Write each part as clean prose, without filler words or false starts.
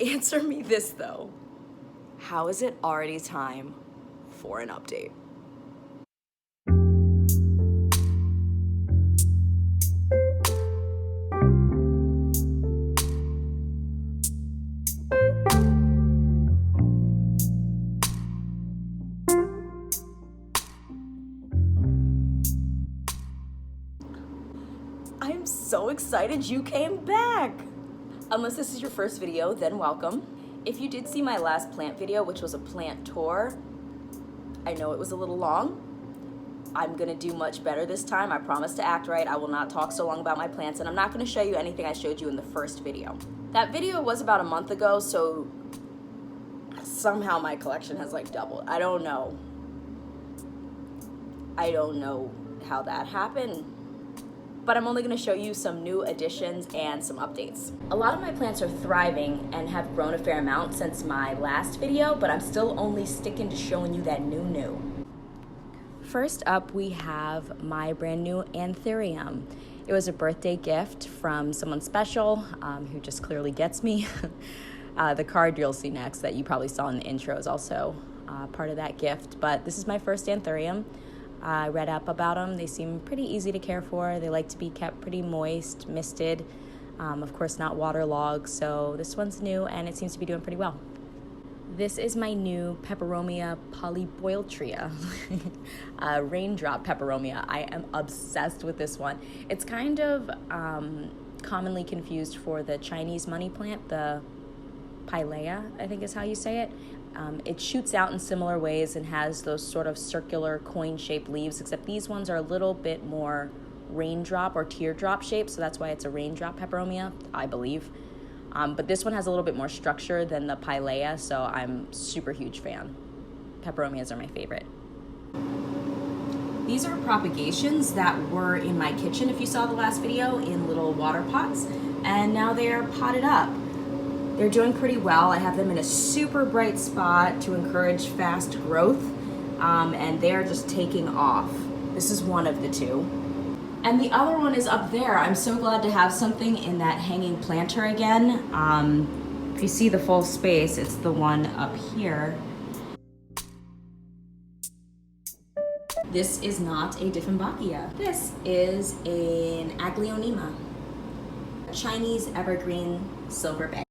Answer me this though. How is it already time for an update? I'm so excited you came back! Unless this is your first video, then welcome. If you did see my last plant video, which was a plant tour, I know it was a little long. I'm gonna do much better this time. I promise to act right. I will not talk so long about my plants, and I'm not gonna show you anything I showed you in the first video. That video was about a month ago, so somehow my collection has like doubled. I don't know how that happened. But I'm only gonna show you some new additions and some updates. A lot of my plants are thriving and have grown a fair amount since my last video, but I'm still only sticking to showing you that new. First up, we have my brand new anthurium. It was a birthday gift from someone special who just clearly gets me. The card you'll see next that you probably saw in the intro is also part of that gift, but this is my first anthurium. I read up about them. They seem pretty easy to care for. They like to be kept pretty moist, misted, of course not waterlogged. So this one's new and it seems to be doing pretty well. This is my new Peperomia polyboiltria, raindrop peperomia. I am obsessed with this one. It's kind of commonly confused for the Chinese money plant, the pilea, I think is how you say it. It shoots out in similar ways and has those sort of circular coin-shaped leaves, except these ones are a little bit more raindrop or teardrop shaped, so that's why it's a raindrop peperomia, I believe. But this one has a little bit more structure than the pilea, so I'm super huge fan. Peperomias are my favorite. These are propagations that were in my kitchen, if you saw the last video, in little water pots, and now they're potted up. They're doing pretty well. I have them in a super bright spot to encourage fast growth, and they're just taking off. This is one of the two. And the other one is up there. I'm so glad to have something in that hanging planter again. If you see the full space, it's the one up here. This is not a Dieffenbachia. This is an Aglaonema, a Chinese evergreen silver bay.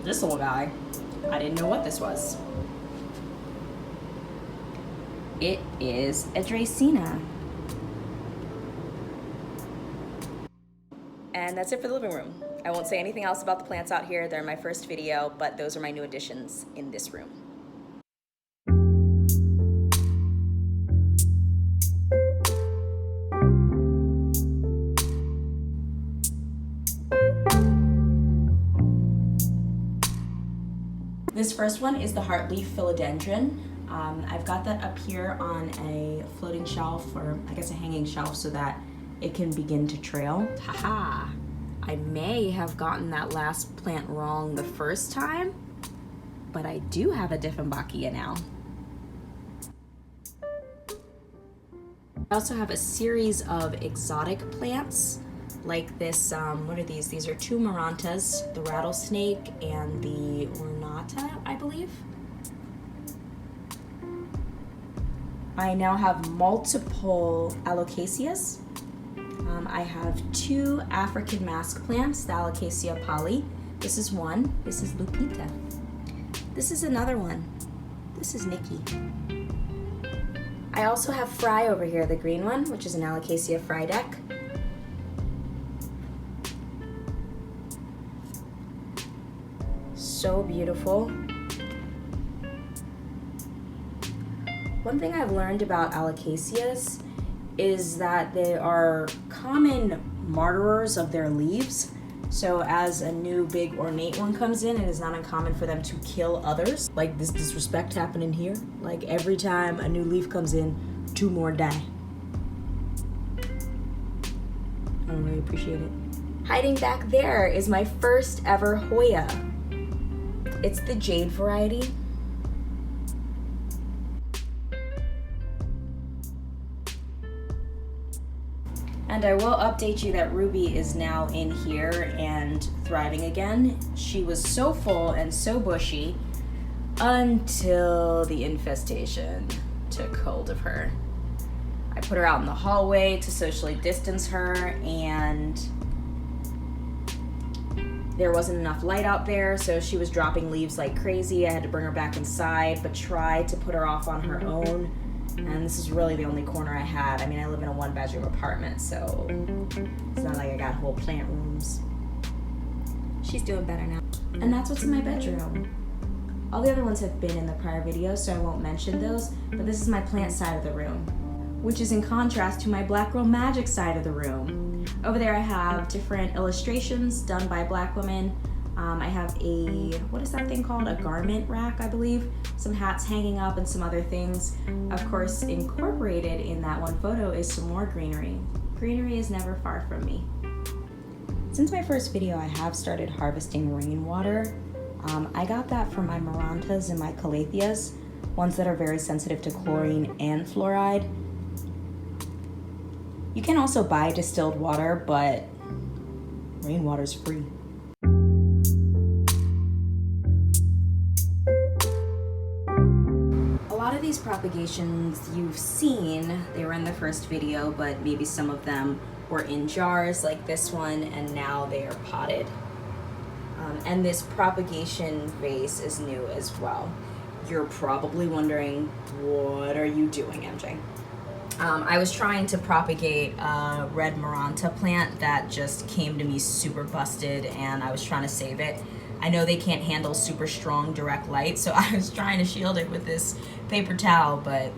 This little guy, I didn't know what this was. It is a Dracaena. And that's it for the living room. I won't say anything else about the plants out here. They're my first video, but those are my new additions in this room. This first one is the heartleaf philodendron. I've got that up here on a floating shelf, or I guess a hanging shelf, so that it can begin to trail. Haha! I may have gotten that last plant wrong the first time, but I do have a Dieffenbachia now. I also have a series of exotic plants, like this, what are these? These are two Marantas, the rattlesnake and the ornata, I believe. I now have multiple alocasias. I have two African mask plants, the Alocasia poly. This is one, this is Lupita. This is another one, this is Nikki. I also have Fry over here, the green one, which is an Alocasia Frydek. So beautiful. One thing I've learned about alocasias is that they are common martyrers of their leaves. So as a new big ornate one comes in, it is not uncommon for them to kill others. Like this disrespect happening here. Like every time a new leaf comes in, 2 more die. I don't really appreciate it. Hiding back there is my first ever Hoya. It's the jade variety. And I will update you that Ruby is now in here and thriving again. She was so full and so bushy until the infestation took hold of her. I put her out in the hallway to socially distance her, and there wasn't enough light out there, so she was dropping leaves like crazy. I had to bring her back inside, but tried to put her off on her own. And this is really the only corner I had. I mean, I live in a 1-bedroom apartment, so it's not like I got whole plant rooms. She's doing better now. And that's what's in my bedroom. All the other ones have been in the prior videos, so I won't mention those, but this is my plant side of the room, which is in contrast to my Black Girl Magic side of the room. Over there I have different illustrations done by Black women. I have a, what is that thing called? A garment rack, I believe. Some hats hanging up and some other things. Of course, incorporated in that one photo is some more greenery. Greenery is never far from me. Since my first video, I have started harvesting rainwater. I got that from my marantas and my calatheas, ones that are very sensitive to chlorine and fluoride. You can also buy distilled water, but rainwater's free. These propagations you've seen, they were in the first video, but maybe some of them were in jars like this one, and now they are potted. And this propagation vase is new as well. You're probably wondering, what are you doing, MJ? I was trying to propagate a red maranta plant that just came to me super busted, and I was trying to save it. I know they can't handle super strong direct light, so I was trying to shield it with this paper towel, but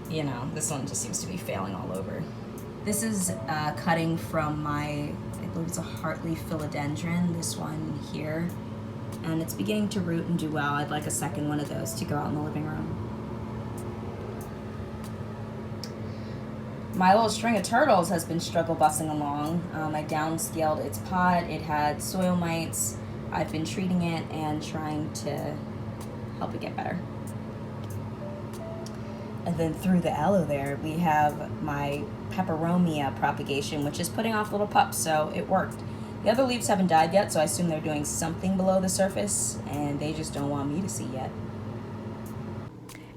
you know, this one just seems to be failing all over. This is cutting from my, I believe it's a heartleaf philodendron, this one here, and it's beginning to root and do well. I'd like a second one of those to go out in the living room. My little string of turtles has been struggle bussing along. I downscaled its pot. It had soil mites. I've been treating it and trying to help it get better. And then through the aloe there, we have my peperomia propagation, which is putting off little pups, so it worked. The other leaves haven't died yet, so I assume they're doing something below the surface, and they just don't want me to see yet.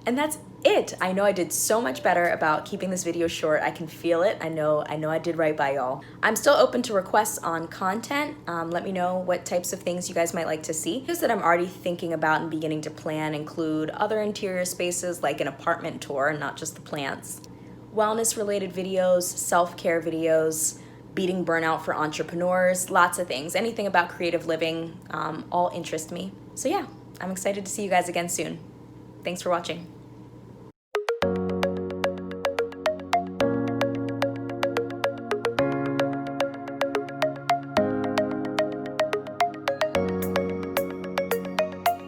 And that's it. I know I did so much better about keeping this video short. I can feel it. I know I did right by y'all. I'm still open to requests on content. Let me know what types of things you guys might like to see. Things that I'm already thinking about and beginning to plan include other interior spaces like an apartment tour, not just the plants, wellness related videos, self-care videos, beating burnout for entrepreneurs, lots of things. Anything about creative living all interest me. So yeah, I'm excited to see you guys again soon. Thanks for watching.